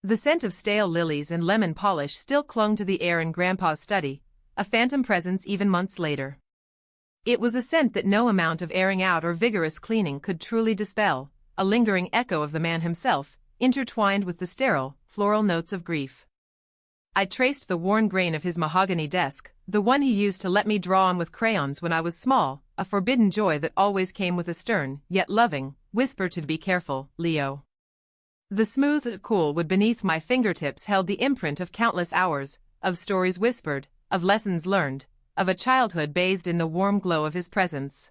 The scent of stale lilies and lemon polish still clung to the air in Grandpa's study, a phantom presence even months later. It was a scent that no amount of airing out or vigorous cleaning could truly dispel, a lingering echo of the man himself, intertwined with the sterile, floral notes of grief. I traced the worn grain of his mahogany desk, the one he used to let me draw on with crayons when I was small, a forbidden joy that always came with a stern, yet loving, whisper to be careful, Leo. The smooth, cool wood beneath my fingertips held the imprint of countless hours, of stories whispered, of lessons learned, of a childhood bathed in the warm glow of his presence.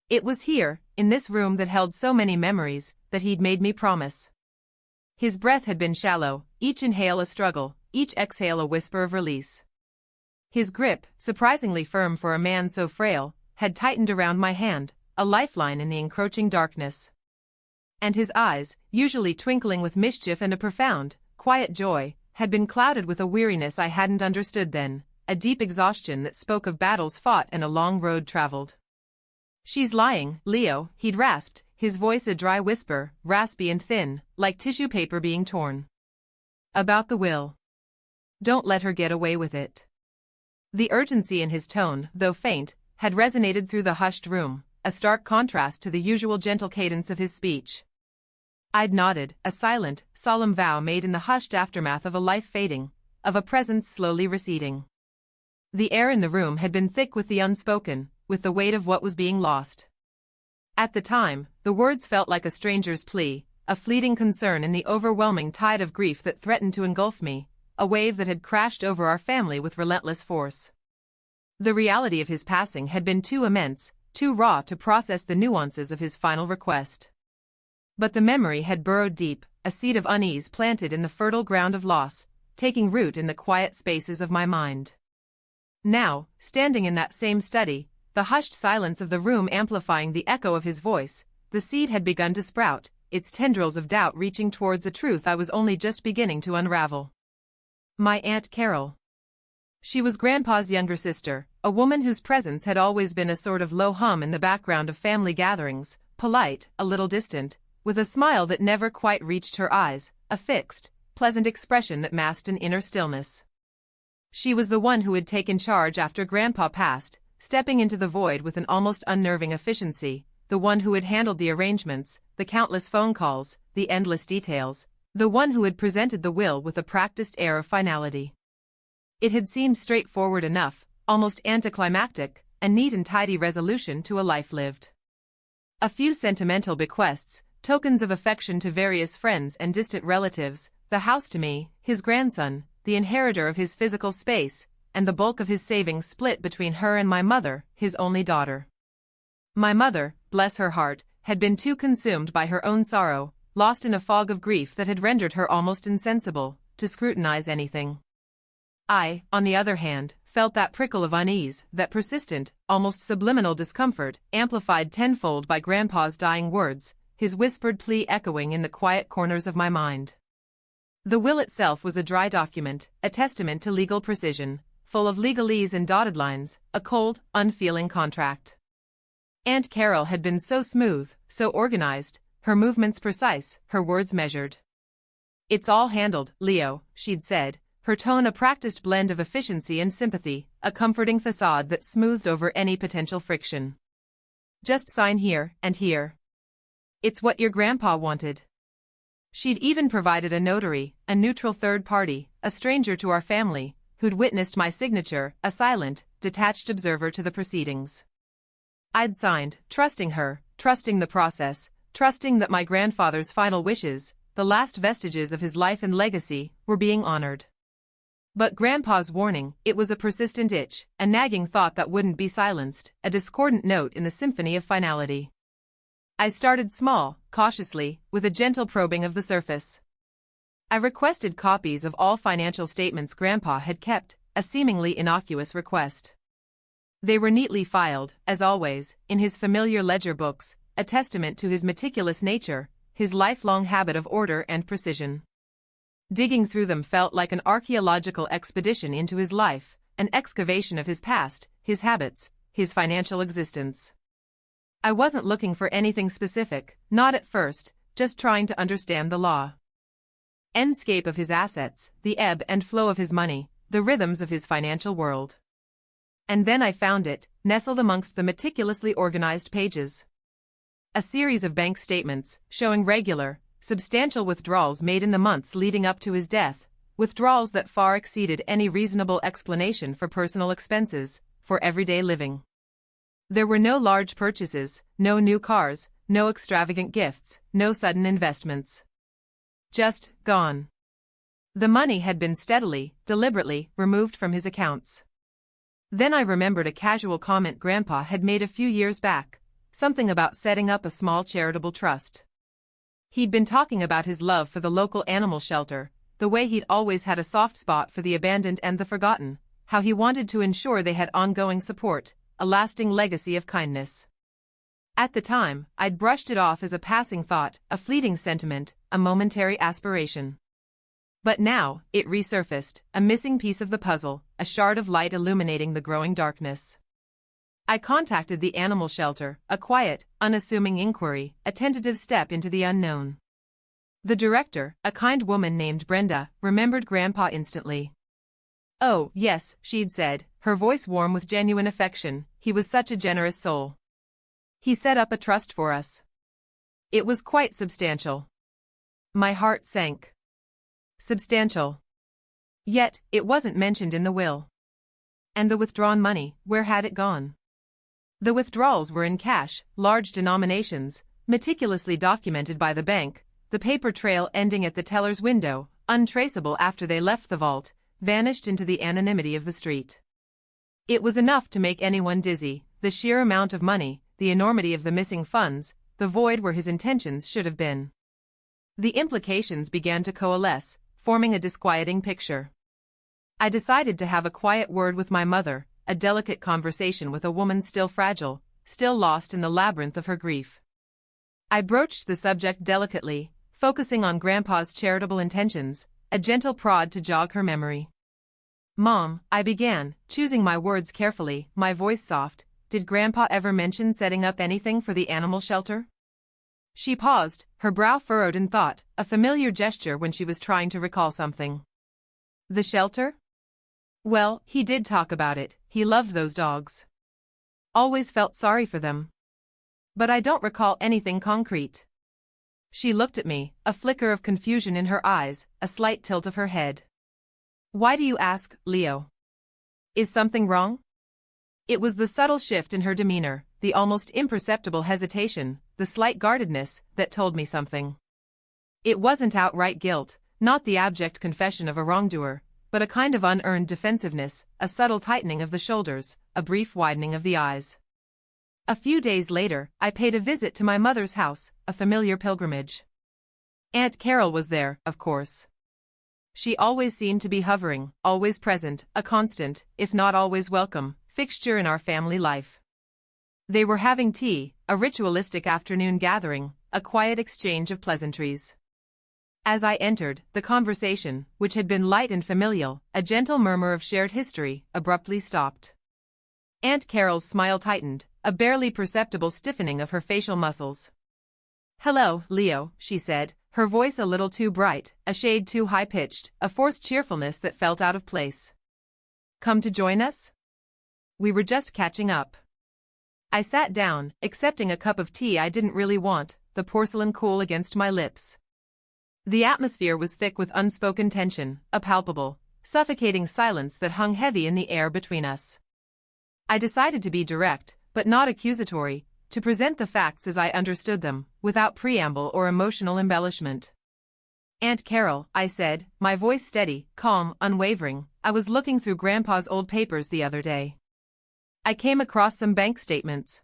It was here, in this room that held so many memories, that he'd made me promise. His breath had been shallow, each inhale a struggle, each exhale a whisper of release. His grip, surprisingly firm for a man so frail, had tightened around my hand, a lifeline in the encroaching darkness. And his eyes, usually twinkling with mischief and a profound, quiet joy, had been clouded with a weariness I hadn't understood then, a deep exhaustion that spoke of battles fought and a long road traveled. "She's lying, Leo," he'd rasped, his voice a dry whisper, raspy and thin, like tissue paper being torn. "About the will. Don't let her get away with it." The urgency in his tone, though faint, had resonated through the hushed room, a stark contrast to the usual gentle cadence of his speech. I'd nodded, a silent, solemn vow made in the hushed aftermath of a life fading, of a presence slowly receding. The air in the room had been thick with the unspoken, with the weight of what was being lost. At the time, the words felt like a stranger's plea, a fleeting concern in the overwhelming tide of grief that threatened to engulf me, a wave that had crashed over our family with relentless force. The reality of his passing had been too immense, too raw to process the nuances of his final request. But the memory had burrowed deep, a seed of unease planted in the fertile ground of loss, taking root in the quiet spaces of my mind. Now, standing in that same study, the hushed silence of the room amplifying the echo of his voice, the seed had begun to sprout, its tendrils of doubt reaching towards a truth I was only just beginning to unravel. My Aunt Carol. She was Grandpa's younger sister, a woman whose presence had always been a sort of low hum in the background of family gatherings, polite, a little distant, with a smile that never quite reached her eyes, a fixed, pleasant expression that masked an inner stillness. She was the one who had taken charge after Grandpa passed, stepping into the void with an almost unnerving efficiency, the one who had handled the arrangements, the countless phone calls, the endless details, the one who had presented the will with a practiced air of finality. It had seemed straightforward enough, almost anticlimactic, a neat and tidy resolution to a life lived. A few sentimental bequests, tokens of affection to various friends and distant relatives, the house to me, his grandson, the inheritor of his physical space, and the bulk of his savings split between her and my mother, his only daughter. My mother, bless her heart, had been too consumed by her own sorrow, lost in a fog of grief that had rendered her almost insensible, to scrutinize anything. I, on the other hand, felt that prickle of unease, that persistent, almost subliminal discomfort, amplified tenfold by Grandpa's dying words, his whispered plea echoing in the quiet corners of my mind. The will itself was a dry document, a testament to legal precision, full of legalese and dotted lines, a cold, unfeeling contract. Aunt Carol had been so smooth, so organized, her movements precise, her words measured. "It's all handled, Leo," she'd said, her tone a practiced blend of efficiency and sympathy, a comforting facade that smoothed over any potential friction. "Just sign here and here. It's what your grandpa wanted." She'd even provided a notary, a neutral third party, a stranger to our family, who'd witnessed my signature, a silent, detached observer to the proceedings. I'd signed, trusting her, trusting the process, trusting that my grandfather's final wishes, the last vestiges of his life and legacy, were being honored. But Grandpa's warning, it was a persistent itch, a nagging thought that wouldn't be silenced, a discordant note in the symphony of finality. I started small, cautiously, with a gentle probing of the surface. I requested copies of all financial statements Grandpa had kept, a seemingly innocuous request. They were neatly filed, as always, in his familiar ledger books, a testament to his meticulous nature, his lifelong habit of order and precision. Digging through them felt like an archaeological expedition into his life, an excavation of his past, his habits, his financial existence. I wasn't looking for anything specific, not at first, just trying to understand the law. endscape of his assets, the ebb and flow of his money, the rhythms of his financial world. And then I found it, nestled amongst the meticulously organized pages. A series of bank statements, showing regular, substantial withdrawals made in the months leading up to his death, withdrawals that far exceeded any reasonable explanation for personal expenses, for everyday living. There were no large purchases, no new cars, no extravagant gifts, no sudden investments. Just gone. The money had been steadily, deliberately, removed from his accounts. Then I remembered a casual comment Grandpa had made a few years back, something about setting up a small charitable trust. He'd been talking about his love for the local animal shelter, the way he'd always had a soft spot for the abandoned and the forgotten, how he wanted to ensure they had ongoing support, a lasting legacy of kindness. At the time, I'd brushed it off as a passing thought, a fleeting sentiment, a momentary aspiration. But now, it resurfaced, a missing piece of the puzzle, a shard of light illuminating the growing darkness. I contacted the animal shelter, a quiet, unassuming inquiry, a tentative step into the unknown. The director, a kind woman named Brenda, remembered Grandpa instantly. "Oh, yes," she'd said, her voice warm with genuine affection, "he was such a generous soul. He set up a trust for us. It was quite substantial." My heart sank. Substantial. Yet, it wasn't mentioned in the will. And the withdrawn money, where had it gone? The withdrawals were in cash, large denominations, meticulously documented by the bank, the paper trail ending at the teller's window, untraceable after they left the vault, vanished into the anonymity of the street. It was enough to make anyone dizzy, the sheer amount of money, the enormity of the missing funds, the void where his intentions should have been. The implications began to coalesce, forming a disquieting picture. I decided to have a quiet word with my mother, a delicate conversation with a woman still fragile, still lost in the labyrinth of her grief. I broached the subject delicately, focusing on Grandpa's charitable intentions, a gentle prod to jog her memory. "Mom," I began, choosing my words carefully, my voice soft, "did Grandpa ever mention setting up anything for the animal shelter?" She paused, her brow furrowed in thought, a familiar gesture when she was trying to recall something. "The shelter? Well, he did talk about it, he loved those dogs. Always felt sorry for them. But I don't recall anything concrete." She looked at me, a flicker of confusion in her eyes, a slight tilt of her head. "Why do you ask, Leo? Is something wrong?" It was the subtle shift in her demeanor, the almost imperceptible hesitation, the slight guardedness, that told me something. It wasn't outright guilt, not the abject confession of a wrongdoer, but a kind of unearned defensiveness, a subtle tightening of the shoulders, a brief widening of the eyes. A few days later, I paid a visit to my mother's house, a familiar pilgrimage. Aunt Carol was there, of course. She always seemed to be hovering, always present, a constant, if not always welcome, fixture in our family life. They were having tea, a ritualistic afternoon gathering, a quiet exchange of pleasantries. As I entered, the conversation, which had been light and familial, a gentle murmur of shared history, abruptly stopped. Aunt Carol's smile tightened, a barely perceptible stiffening of her facial muscles. "Hello, Leo," she said, her voice a little too bright, a shade too high-pitched, a forced cheerfulness that felt out of place. "Come to join us?" We were just catching up. I sat down, accepting a cup of tea I didn't really want, the porcelain cool against my lips. The atmosphere was thick with unspoken tension, a palpable, suffocating silence that hung heavy in the air between us. I decided to be direct, but not accusatory, to present the facts as I understood them, without preamble or emotional embellishment. "Aunt Carol," I said, my voice steady, calm, unwavering, "I was looking through Grandpa's old papers the other day. I came across some bank statements.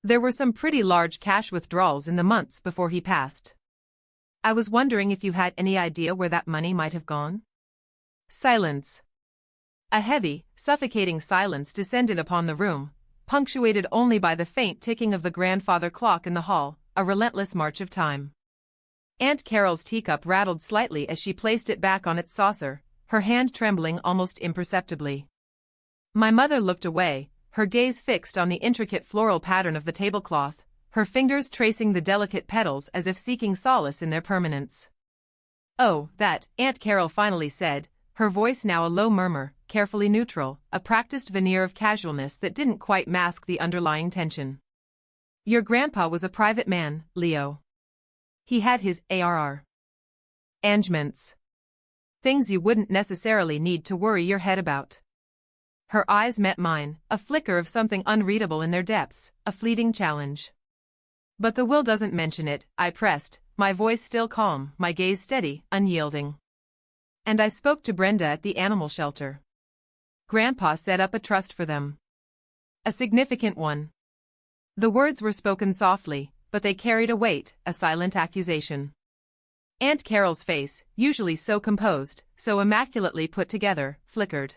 There were some pretty large cash withdrawals in the months before he passed. I was wondering if you had any idea where that money might have gone?" Silence. A heavy, suffocating silence descended upon the room, punctuated only by the faint ticking of the grandfather clock in the hall, a relentless march of time. Aunt Carol's teacup rattled slightly as she placed it back on its saucer, her hand trembling almost imperceptibly. My mother looked away, her gaze fixed on the intricate floral pattern of the tablecloth, her fingers tracing the delicate petals as if seeking solace in their permanence. "Oh, that," Aunt Carol finally said, her voice now a low murmur, carefully neutral, a practiced veneer of casualness that didn't quite mask the underlying tension. "Your grandpa was a private man, Leo. He had his ARR. Engagements. Things you wouldn't necessarily need to worry your head about." Her eyes met mine, a flicker of something unreadable in their depths, a fleeting challenge. "But the will doesn't mention it," I pressed, my voice still calm, my gaze steady, unyielding. "And I spoke to Brenda at the animal shelter. Grandpa set up a trust for them. A significant one." The words were spoken softly, but they carried a weight, a silent accusation. Aunt Carol's face, usually so composed, so immaculately put together, flickered.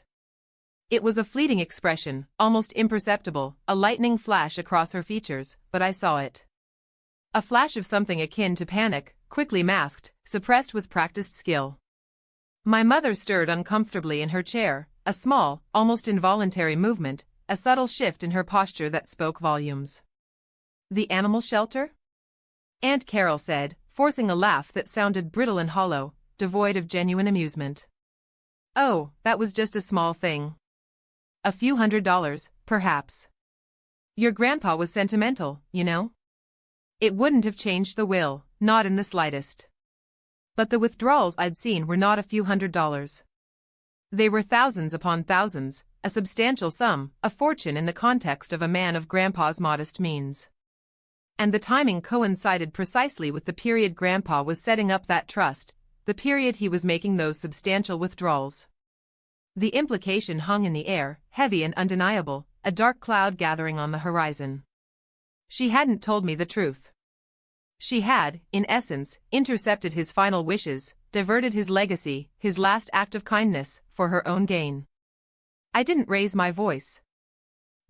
It was a fleeting expression, almost imperceptible, a lightning flash across her features, but I saw it. A flash of something akin to panic, quickly masked, suppressed with practiced skill. My mother stirred uncomfortably in her chair, a small, almost involuntary movement, a subtle shift in her posture that spoke volumes. "The animal shelter?" Aunt Carol said, forcing a laugh that sounded brittle and hollow, devoid of genuine amusement. "Oh, that was just a small thing. A few $100s, perhaps. Your grandpa was sentimental, you know. It wouldn't have changed the will, not in the slightest. But the withdrawals I'd seen were not a few $100s. They were thousands upon thousands, a substantial sum, a fortune in the context of a man of Grandpa's modest means. And the timing coincided precisely with the period Grandpa was setting up that trust, the period he was making those substantial withdrawals. The implication hung in the air, heavy and undeniable, a dark cloud gathering on the horizon. She hadn't told me the truth. She had, in essence, intercepted his final wishes, diverted his legacy, his last act of kindness, for her own gain. I didn't raise my voice.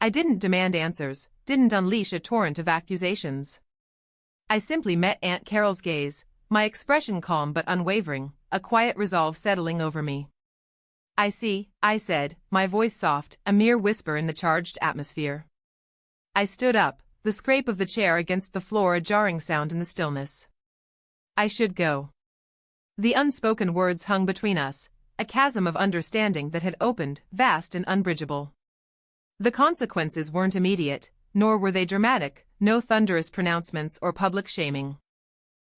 I didn't demand answers, didn't unleash a torrent of accusations. I simply met Aunt Carol's gaze, my expression calm but unwavering, a quiet resolve settling over me. "I see," I said, my voice soft, a mere whisper in the charged atmosphere. I stood up, the scrape of the chair against the floor a jarring sound in the stillness. "I should go." The unspoken words hung between us, a chasm of understanding that had opened, vast and unbridgeable. The consequences weren't immediate, nor were they dramatic, no thunderous pronouncements or public shaming.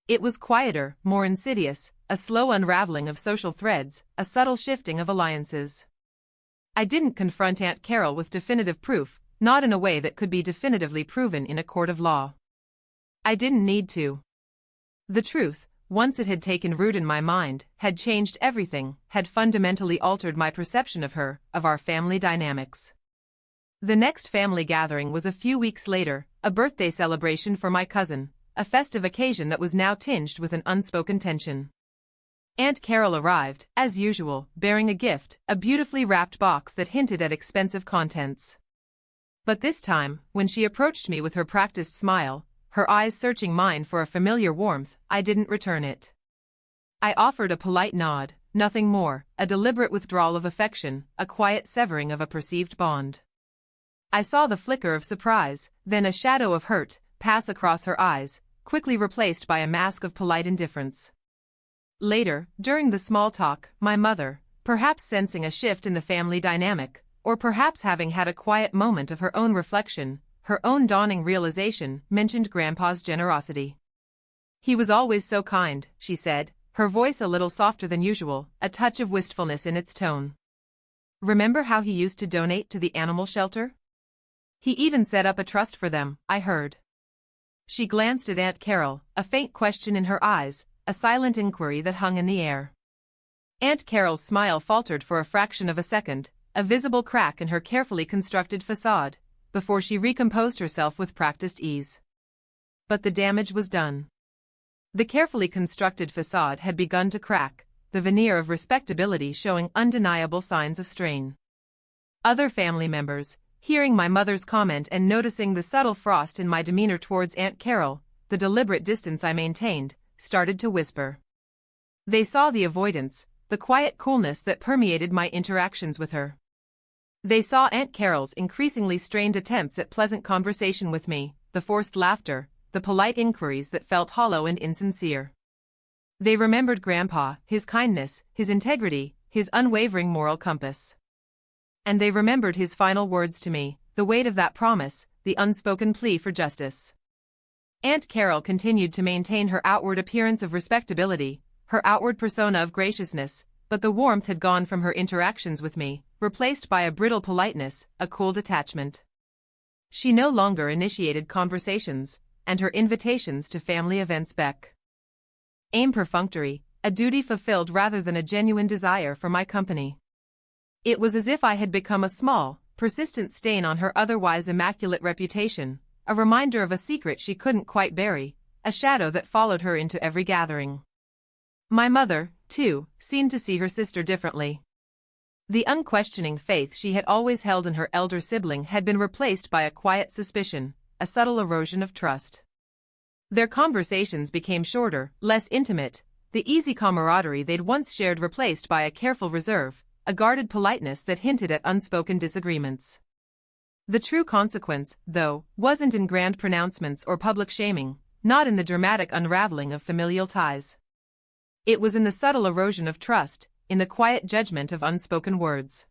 It was quieter, more insidious, a slow unraveling of social threads, a subtle shifting of alliances. I didn't confront Aunt Carol with definitive proof, not in a way that could be definitively proven in a court of law. I didn't need to. The truth, once it had taken root in my mind, had changed everything, had fundamentally altered my perception of her, of our family dynamics. The next family gathering was a few weeks later, a birthday celebration for my cousin, a festive occasion that was now tinged with an unspoken tension. Aunt Carol arrived, as usual, bearing a gift, a beautifully wrapped box that hinted at expensive contents. But this time, when she approached me with her practiced smile, her eyes searching mine for a familiar warmth, I didn't return it. I offered a polite nod, nothing more, a deliberate withdrawal of affection, a quiet severing of a perceived bond. I saw the flicker of surprise, then a shadow of hurt, pass across her eyes, quickly replaced by a mask of polite indifference. Later, during the small talk, my mother, perhaps sensing a shift in the family dynamic, or perhaps having had a quiet moment of her own reflection, her own dawning realization, mentioned Grandpa's generosity. "He was always so kind," she said, her voice a little softer than usual, a touch of wistfulness in its tone. "Remember how he used to donate to the animal shelter? He even set up a trust for them, I heard." She glanced at Aunt Carol, a faint question in her eyes, a silent inquiry that hung in the air. Aunt Carol's smile faltered for a fraction of a second, a visible crack in her carefully constructed facade, before she recomposed herself with practiced ease. But the damage was done. The carefully constructed facade had begun to crack, the veneer of respectability showing undeniable signs of strain. Other family members, hearing my mother's comment and noticing the subtle frost in my demeanor towards Aunt Carol, the deliberate distance I maintained, started to whisper. They saw the avoidance, the quiet coolness that permeated my interactions with her. They saw Aunt Carol's increasingly strained attempts at pleasant conversation with me, the forced laughter, the polite inquiries that felt hollow and insincere. They remembered Grandpa, his kindness, his integrity, his unwavering moral compass. And they remembered his final words to me, the weight of that promise, the unspoken plea for justice. Aunt Carol continued to maintain her outward appearance of respectability, her outward persona of graciousness, but the warmth had gone from her interactions with me, replaced by a brittle politeness, a cool detachment. She no longer initiated conversations, and her invitations to family events became perfunctory, a duty fulfilled rather than a genuine desire for my company. It was as if I had become a small, persistent stain on her otherwise immaculate reputation, a reminder of a secret she couldn't quite bury, a shadow that followed her into every gathering. My mother, too, seemed to see her sister differently. The unquestioning faith she had always held in her elder sibling had been replaced by a quiet suspicion, a subtle erosion of trust. Their conversations became shorter, less intimate, the easy camaraderie they'd once shared replaced by a careful reserve, a guarded politeness that hinted at unspoken disagreements. The true consequence, though, wasn't in grand pronouncements or public shaming, not in the dramatic unraveling of familial ties. It was in the subtle erosion of trust, in the quiet judgment of unspoken words.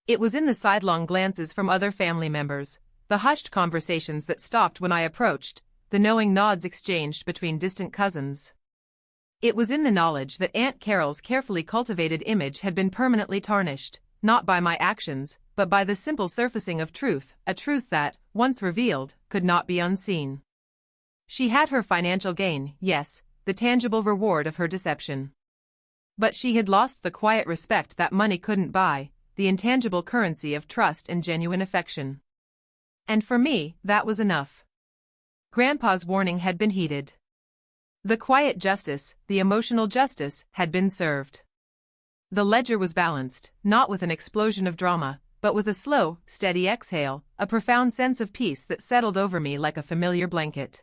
It was in the sidelong glances from other family members, the hushed conversations that stopped when I approached, the knowing nods exchanged between distant cousins. It was in the knowledge that Aunt Carol's carefully cultivated image had been permanently tarnished, not by my actions, but by the simple surfacing of truth, a truth that, once revealed, could not be unseen. She had her financial gain, yes, the tangible reward of her deception. But she had lost the quiet respect that money couldn't buy, the intangible currency of trust and genuine affection. And for me, that was enough. Grandpa's warning had been heeded. The quiet justice, the emotional justice, had been served. The ledger was balanced, not with an explosion of drama, but with a slow, steady exhale, a profound sense of peace that settled over me like a familiar blanket.